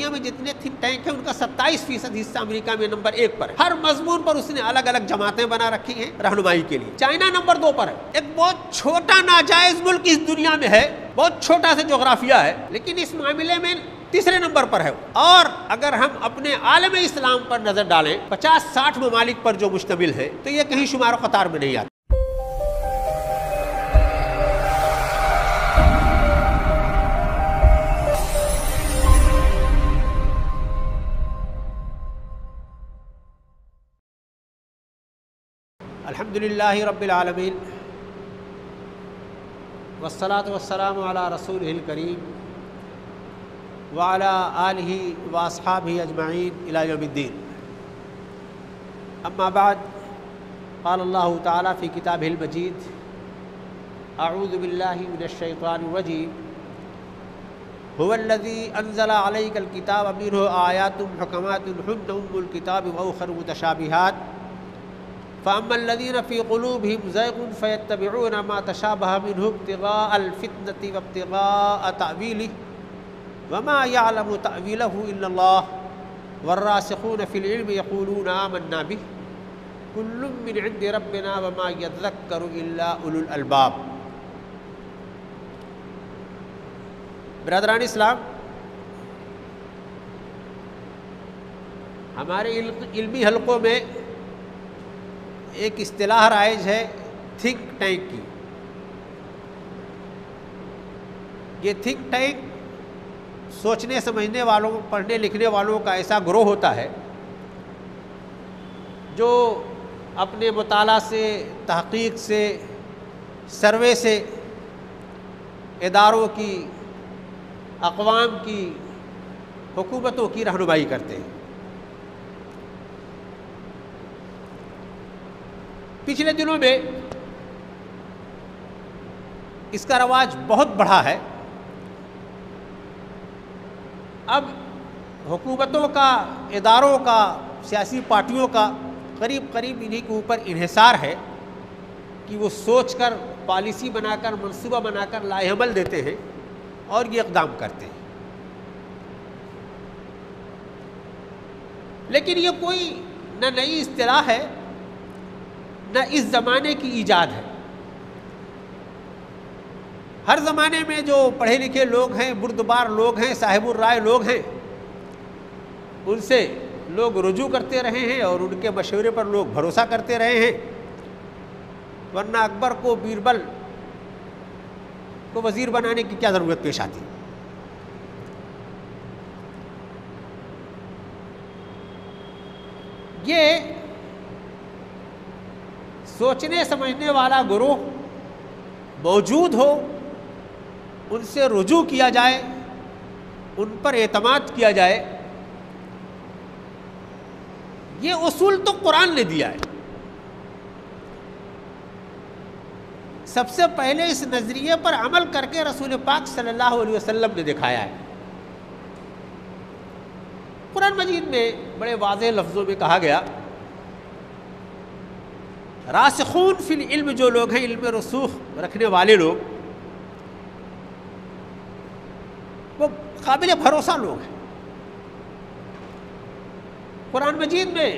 دنیا میں جتنے تھنک ٹینک ہیں ان کا 27% حصہ امریکہ میں نمبر 1 پر ہے. ہر مضمون پر اس نے الگ الگ جماعتیں بنا رکھی ہیں رہنمائی کے لیے. چائنا نمبر 2 پر ہے. ایک بہت چھوٹا ناجائز ملک اس دنیا میں ہے, بہت چھوٹا سا جغرافیہ ہے, لیکن اس معاملے میں تیسرے نمبر پر ہے. اور اگر ہم اپنے عالم اسلام پر نظر ڈالیں 50-60 ممالک پر جو مشتمل ہے تو یہ کہیں شمار و قطار میں نہیں آتا. الحمدللہ رب العالمین والصلاة والسلام علی رسولہ الکریم وعلی آلہ واصحابہ اجمعین الی یوم الدین. اما بعد قال اللہ تعالی فی کتابہ المجید اعوذ باللہ من الشیطان الرجیم هو الذی انزل علیک الکتاب منہ آیات محکمات ہن ام الکتاب واخر متشابہات فأما الذين في قلوبهم زيغ فيتبعون ما تشابه منه ابتغاء الفتنة وابتغاء تأويله وما يعلم تأويله إلا الله والراسخون في العلم يقولون آمنا به كل من عند ربنا وما يذكر إلا أولو الألباب. برادران اسلام, ہمارے علمی حلقوں میں ایک اصطلاح رائج ہے تھنک ٹینک کی. یہ تھنک ٹینک سوچنے سمجھنے والوں, پڑھنے لکھنے والوں کا ایسا گروہ ہوتا ہے جو اپنے مطالعہ سے, تحقیق سے, سروے سے اداروں کی, اقوام کی, حکومتوں کی رہنمائی کرتے ہیں. پچھلے دنوں میں اس کا رواج بہت بڑھا ہے. اب حکومتوں کا, اداروں کا, سیاسی پارٹیوں کا قریب انہی کے اوپر انحصار ہے کہ وہ سوچ کر, پالیسی بنا کر, منصوبہ بنا کر لائحہ عمل دیتے ہیں اور یہ اقدام کرتے ہیں. لیکن یہ کوئی نہ نئی اصطلاح ہے نہ اس زمانے کی ایجاد ہے. ہر زمانے میں جو پڑھے لکھے لوگ ہیں, بردبار لوگ ہیں, صاحب الرائے لوگ ہیں, ان سے لوگ رجوع کرتے رہے ہیں اور ان کے مشورے پر لوگ بھروسہ کرتے رہے ہیں. ورنہ اکبر کو بیربل کو وزیر بنانے کی کیا ضرورت پیش آتی. یہ سوچنے سمجھنے والا گروہ موجود ہو, ان سے رجوع کیا جائے, ان پر اعتماد کیا جائے, یہ اصول تو قرآن نے دیا ہے. سب سے پہلے اس نظریے پر عمل کر کے رسول پاک صلی اللہ علیہ وسلم نے دکھایا ہے. قرآن مجید میں بڑے واضح لفظوں میں کہا گیا, راسخون فی العلم جو لوگ ہیں, علم رسوخ رکھنے والے لوگ, وہ قابل بھروسہ لوگ ہیں. قرآن مجید میں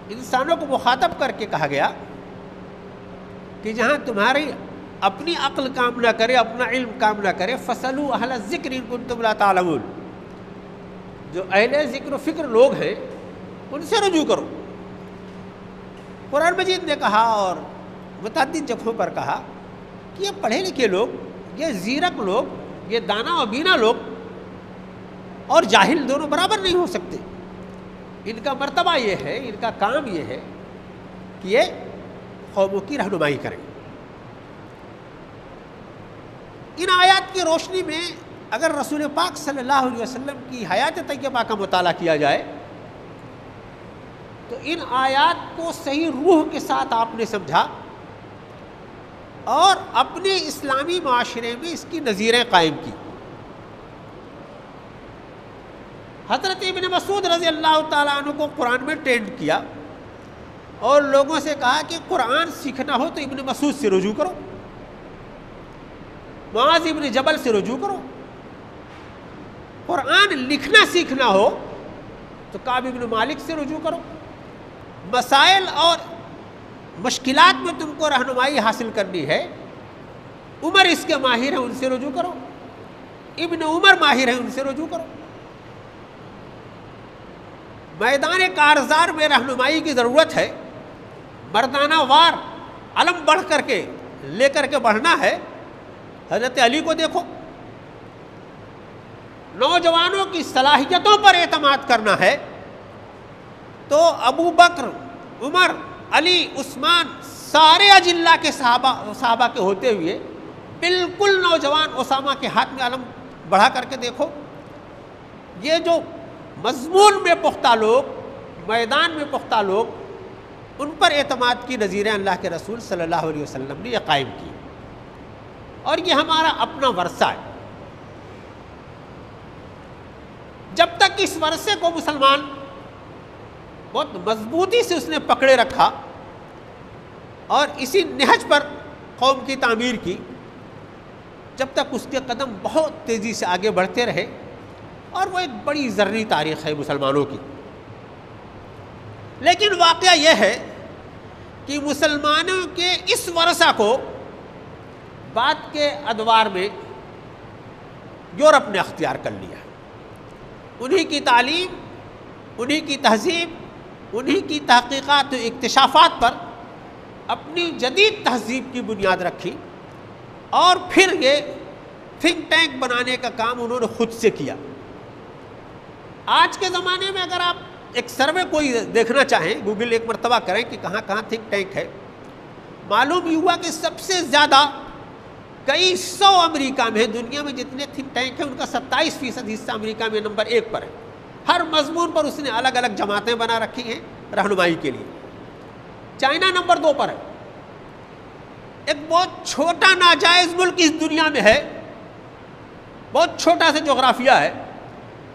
انسانوں کو مخاطب کر کے کہا گیا کہ جہاں تمہاری اپنی عقل کام نہ کرے, اپنا علم کام نہ کرے, فَاسْأَلُوا أَهْلَ الذِّكْرِ إِن كُنتُمْ لَا تَعْلَمُونَ, جو اہل ذکر و فکر لوگ ہیں ان سے رجوع کرو. قرآن مجید نے کہا اور متعدد جگہوں پر کہا کہ یہ پڑھے لکھے لوگ, یہ زیرک لوگ, یہ دانا و بینا لوگ اور جاہل دونوں برابر نہیں ہو سکتے. ان کا مرتبہ یہ ہے, ان کا کام یہ ہے کہ یہ قوموں کی رہنمائی کریں. ان آیات کی روشنی میں اگر رسول پاک صلی اللہ علیہ وسلم کی حیات طیبہ کا مطالعہ کیا جائے تو ان آیات کو صحیح روح کے ساتھ آپ نے سمجھا اور اپنے اسلامی معاشرے میں اس کی نظیریں قائم کی. حضرت ابن مسعود رضی اللہ تعالیٰ عنہ کو قرآن میں ٹرینڈ کیا اور لوگوں سے کہا کہ قرآن سیکھنا ہو تو ابن مسعود سے رجوع کرو, معاذ ابن جبل سے رجوع کرو, قرآن لکھنا سیکھنا ہو تو کعب بن مالک سے رجوع کرو، مسائل اور مشکلات میں تم کو رہنمائی حاصل کرنی ہے، عمر اس کے ماہر ہیں ان سے رجوع کرو، ابن عمر ماہر ہیں ان سے رجوع کرو۔ میدان کارزار میں رہنمائی کی ضرورت ہے، مردانہ وار علم بڑھ کر کے لے کر کے بڑھنا ہے۔ حضرت علی کو دیکھو، نوجوانوں کی صلاحیتوں پر اعتماد کرنا ہے تو ابو بکر، عمر، علی، عثمان، سارے اجلہ کے صحابہ کے ہوتے ہوئے بالکل نوجوان اسامہ کے ہاتھ میں علم بڑھا کر کے دیکھو۔ یہ جو مضمون میں پختہ لوگ، میدان میں پختہ لوگ، ان پر اعتماد کی نظیریں اللہ کے رسول صلی اللہ علیہ وسلم نے یہ قائم کی، اور یہ ہمارا اپنا ورثہ ہے۔ جب تک اس ورثے کو مسلمان بہت مضبوطی سے اس نے پکڑے رکھا اور اسی نہج پر قوم کی تعمیر کی، جب تک اس کے قدم بہت تیزی سے آگے بڑھتے رہے، اور وہ ایک بڑی زرعی تاریخ ہے مسلمانوں کی۔ لیکن واقعہ یہ ہے کہ مسلمانوں کے اس ورثہ کو بعد کے ادوار میں یورپ نے اختیار کر لیا۔ انہی کی تعلیم، انہی کی تہذیب، انہی کی تحقیقات و اکتشافات پر اپنی جدید تہذیب کی بنیاد رکھی، اور پھر یہ تھنک ٹینک بنانے کا کام انہوں نے خود سے کیا۔ آج کے زمانے میں اگر آپ ایک سروے کوئی دیکھنا چاہیں، گوگل ایک مرتبہ کریں کہ کہاں کہاں تھنک ٹینک ہے، معلوم یہ ہوا کہ سب سے زیادہ کئی سو امریکہ میں، دنیا میں جتنے تھنک ٹینک ہیں ان کا 27% حصہ امریکہ میں نمبر 1 پر ہے۔ ہر مضمون پر اس نے الگ الگ جماعتیں بنا رکھی ہیں رہنمائی کے لیے۔ چائنا نمبر 2 پر ہے، ایک بہت چھوٹا ناجائز ملک اس دنیا میں ہے، بہت چھوٹا سا جغرافیہ ہے،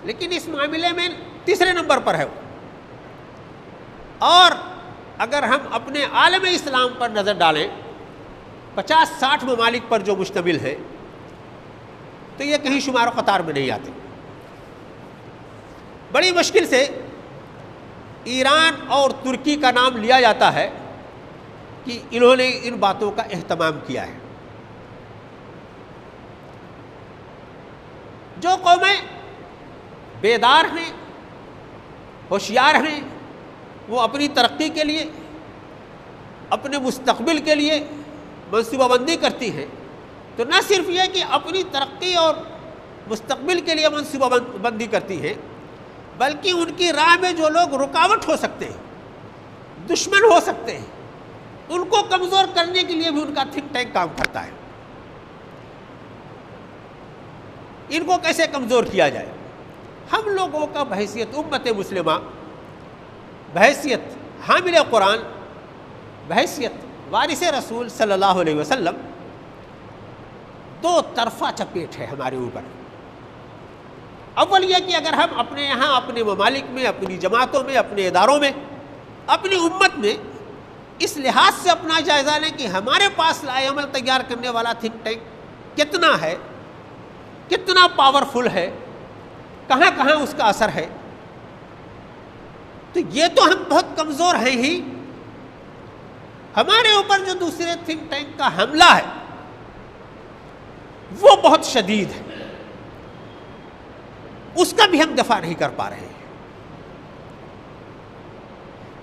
لیکن اس معاملے میں 3رے نمبر پر ہے۔ اور اگر ہم اپنے عالم اسلام پر نظر ڈالیں، 50-60 ممالک پر جو مشتمل ہے، تو یہ کہیں شمار و قطار میں نہیں آتے۔ بڑی مشکل سے ایران اور ترکی کا نام لیا جاتا ہے کہ انہوں نے ان باتوں کا اہتمام کیا ہے۔ جو قومیں بیدار ہیں، ہوشیار ہیں، وہ اپنی ترقی کے لیے، اپنے مستقبل کے لیے منصوبہ بندی کرتی ہیں، تو نہ صرف یہ کہ اپنی ترقی اور مستقبل کے لیے منصوبہ بندی کرتی ہیں، بلکہ ان کی راہ میں جو لوگ رکاوٹ ہو سکتے ہیں، دشمن ہو سکتے ہیں، ان کو کمزور کرنے کے لیے بھی ان کا تھنک ٹینک کام کرتا ہے۔ ان کو کیسے کمزور کیا جائے؟ ہم لوگوں کا بحیثیت امت مسلمہ، بحیثیت حامل قرآن، بحیثیت وارث رسول صلی اللہ علیہ وسلم، 2 طرفہ چپیٹ ہے ہمارے اوپر۔ اول یہ کہ اگر ہم اپنے یہاں، اپنے ممالک میں، اپنی جماعتوں میں، اپنے اداروں میں، اپنی امت میں اس لحاظ سے اپنا جائزہ لیں کہ ہمارے پاس لائے عمل تیار کرنے والا تھنک ٹینک کتنا ہے، کتنا پاورفل ہے، کہاں کہاں اس کا اثر ہے، تو یہ تو ہم بہت کمزور ہیں ہی، ہمارے اوپر جو دوسرے تھنک ٹینک کا حملہ ہے وہ بہت شدید ہے، اس کا بھی ہم دفاع نہیں کر پا رہے ہیں۔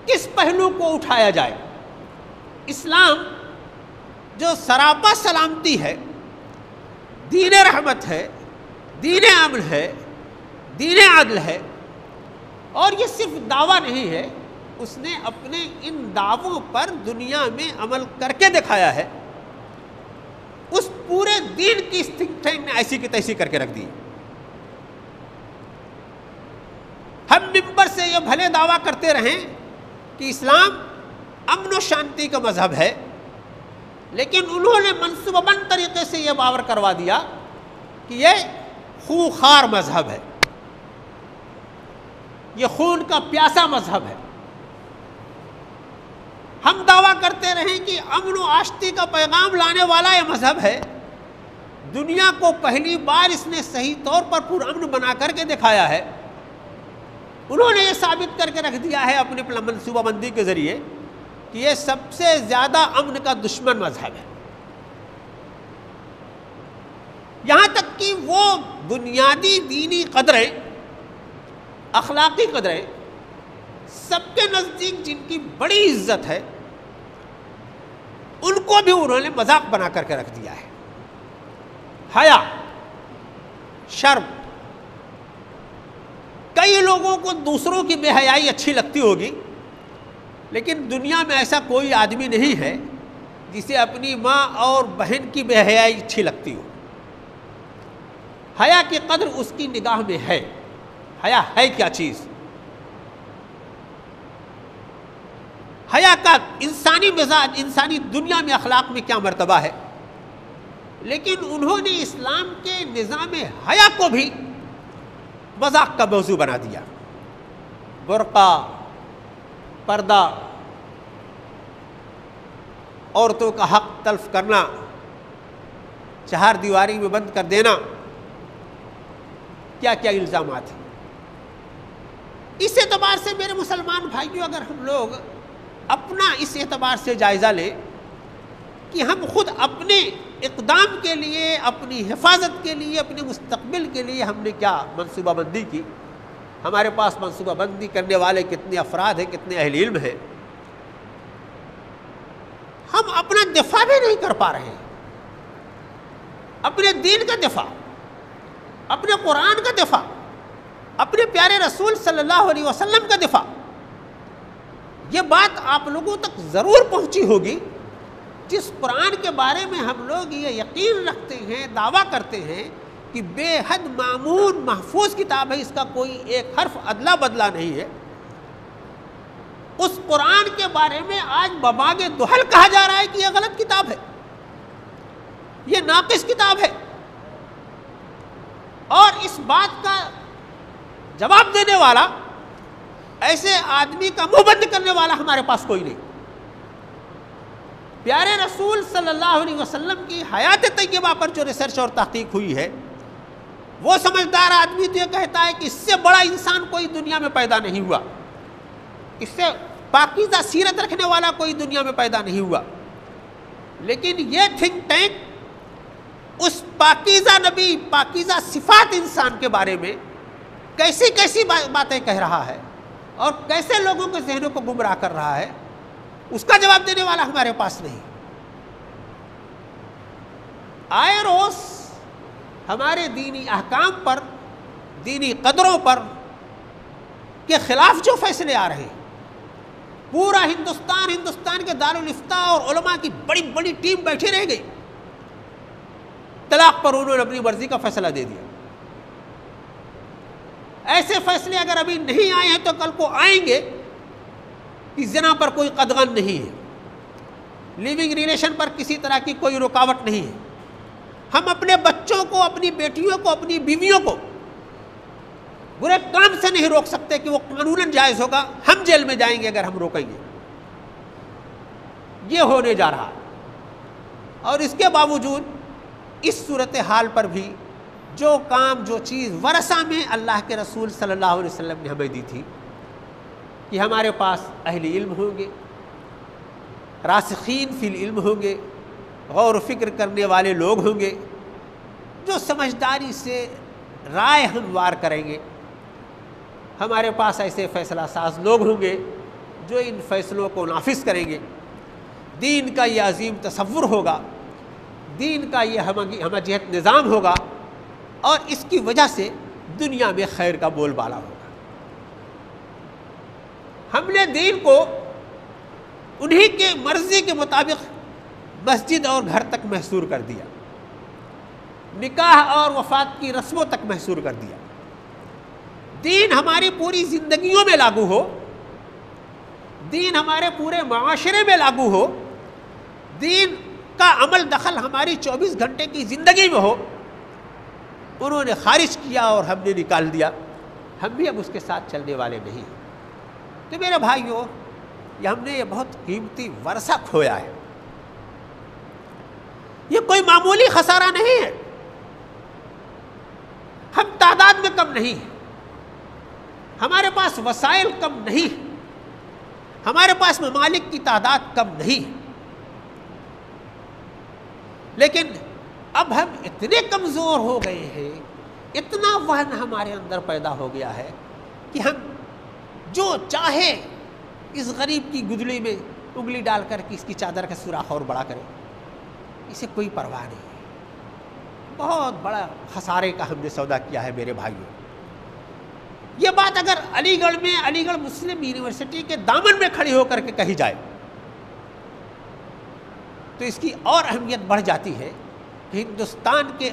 کس پہلو کو اٹھایا جائے؟ اسلام جو سراپا سلامتی ہے، دین رحمت ہے، دین امن ہے، دین عدل ہے، اور یہ صرف دعویٰ نہیں ہے، اس نے اپنے ان دعووں پر دنیا میں عمل کر کے دکھایا ہے۔ اس پورے دین کی اس تھنک ٹینک نے ایسی کی تیسی کر کے رکھ دی۔ ہم ممبر سے یہ بھلے دعویٰ کرتے رہیں کہ اسلام امن و شانتی کا مذہب ہے، لیکن انہوں نے منصوبہ بند طریقے سے یہ باور کروا دیا کہ یہ خونخوار مذہب ہے، یہ خون کا پیاسا مذہب ہے۔ ہم دعویٰ کرتے رہیں کہ امن و آشتی کا پیغام لانے والا یہ مذہب ہے، دنیا کو پہلی بار اس نے صحیح طور پر پرامن بنا کر کے دکھایا ہے. انہوں نے یہ ثابت کر کے رکھ دیا ہے اپنی منصوبہ بندی کے ذریعے کہ یہ سب سے زیادہ امن کا دشمن مذہب ہے. یہاں تک کہ وہ بنیادی دینی قدریں، اخلاقی قدریں سب کے نزدیک جن کی بڑی عزت ہے، ان کو بھی انہوں نے مذاق بنا کر کے رکھ دیا ہے. حیا، شرم. کئی لوگوں کو دوسروں کی بے حیائی اچھی لگتی ہوگی، لیکن دنیا میں ایسا کوئی آدمی نہیں ہے جسے اپنی ماں اور بہن کی بے حیائی اچھی لگتی ہو. حیا کی قدر اس کی نگاہ میں ہے. حیا ہے کیا چیز؟ حیا کا انسانی مزاج، انسانی دنیا میں اخلاق میں کیا مرتبہ ہے، لیکن انہوں نے اسلام کے نظام حیا کو بھی مذاق کا موضوع بنا دیا. برقع، پردہ، عورتوں کا حق تلف کرنا، چہار دیواری میں بند کر دینا، کیا کیا الزامات ہیں. اس اعتبار سے میرے مسلمان بھائیوں، اگر ہم لوگ اپنا اس اعتبار سے جائزہ لیں کہ ہم خود اپنے اقدام کے لیے، اپنی حفاظت کے لیے، اپنے مستقبل کے لیے ہم نے کیا منصوبہ بندی کی، ہمارے پاس منصوبہ بندی کرنے والے کتنے افراد ہیں، کتنے اہل علم ہیں، ہم اپنا دفاع بھی نہیں کر پا رہے ہیں. اپنے دین کا دفاع، اپنے قرآن کا دفاع، اپنے پیارے رسول صلی اللہ علیہ وسلم کا دفاع. یہ بات آپ لوگوں تک ضرور پہنچی ہوگی. جس قرآن کے بارے میں ہم لوگ یہ یقین رکھتے ہیں، دعویٰ کرتے ہیں کہ بے حد مامون محفوظ کتاب ہے، اس کا کوئی ایک حرف ادلا بدلا نہیں ہے، اس قرآن کے بارے میں آج بباغ دہل کہا جا رہا ہے کہ یہ غلط کتاب ہے، یہ ناقص کتاب ہے. اور اس بات کا جواب دینے والا، ایسے آدمی کا منہ بند کرنے والا ہمارے پاس کوئی نہیں. پیارے رسول صلی اللہ علیہ وسلم کی حیات طیبہ پر جو ریسرچ اور تحقیق ہوئی ہے، وہ سمجھدار آدمی تو یہ کہتا ہے کہ اس سے بڑا انسان کوئی دنیا میں پیدا نہیں ہوا، اس سے پاکیزہ سیرت رکھنے والا کوئی دنیا میں پیدا نہیں ہوا. لیکن یہ تھنک ٹینک اس پاکیزہ نبی، پاکیزہ صفات انسان کے بارے میں کیسی کیسی باتیں کہہ رہا ہے اور کیسے لوگوں کے ذہنوں کو گمراہ کر رہا ہے، اس کا جواب دینے والا ہمارے پاس نہیں. آئے روز ہمارے دینی احکام پر، دینی قدروں پر کے خلاف جو فیصلے آ رہے ہیں، پورا ہندوستان کے دارالافتاء اور علماء کی بڑی بڑی ٹیم بیٹھی رہ گئی. طلاق پر انہوں نے اپنی مرضی کا فیصلہ دے دیا. ایسے فیصلے اگر ابھی نہیں آئے ہیں تو کل کو آئیں گے کہ زنا پر کوئی قدغن نہیں ہے، لیونگ ریلیشن پر کسی طرح کی کوئی رکاوٹ نہیں ہے. ہم اپنے بچوں کو، اپنی بیٹیوں کو، اپنی بیویوں کو برے کام سے نہیں روک سکتے کہ وہ قانوناً جائز ہوگا، ہم جیل میں جائیں گے اگر ہم روکیں گے. یہ ہونے جا رہا. اور اس کے باوجود اس صورتحال پر بھی جو کام، جو چیز ورثہ میں اللہ کے رسول صلی اللہ علیہ وسلم نے ہمیں دی تھی کہ ہمارے پاس اہل علم ہوں گے، راسخین فی العلم ہوں گے، غور و فکر کرنے والے لوگ ہوں گے، جو سمجھداری سے رائے ہموار کریں گے. ہمارے پاس ایسے فیصلہ ساز لوگ ہوں گے جو ان فیصلوں کو نافذ کریں گے. دین کا یہ عظیم تصور ہوگا، دین کا یہ ہمہ جہت نظام ہوگا، اور اس کی وجہ سے دنیا میں خیر کا بول بالا ہوگا. ہم نے دین کو انہی کے مرضی کے مطابق مسجد اور گھر تک محصور کر دیا، نکاح اور وفات کی رسموں تک محصور کر دیا. دین ہماری پوری زندگیوں میں لاگو ہو، دین ہمارے پورے معاشرے میں لاگو ہو، دین کا عمل دخل ہماری 24 گھنٹے کی زندگی میں ہو، انہوں نے خارج کیا اور ہم نے نکال دیا. ہم بھی اب اس کے ساتھ چلنے والے نہیں ہیں. تو میرے بھائیوں، ہم نے یہ بہت قیمتی ورثہ کھویا ہے. یہ کوئی معمولی خسارہ نہیں ہے. ہم تعداد میں کم نہیں ہیں، ہمارے پاس وسائل کم نہیں، ہمارے پاس ممالک کی تعداد کم نہیں، لیکن اب ہم اتنے کمزور ہو گئے ہیں، اتنا وہن ہمارے اندر پیدا ہو گیا ہے کہ ہم جو چاہے اس غریب کی گدڑی میں انگلی ڈال کر کے اس کی چادر کا سوراخ اور بڑا کریں، اسے کوئی پرواہ نہیں۔ بہت بڑا خسارے کا ہم نے سودا کیا ہے میرے بھائیوں۔ یہ بات اگر علی گڑھ میں، علی گڑھ مسلم یونیورسٹی کے دامن میں کھڑی ہو کر کے کہی جائے تو اس کی اور اہمیت بڑھ جاتی ہے کہ ہندوستان کے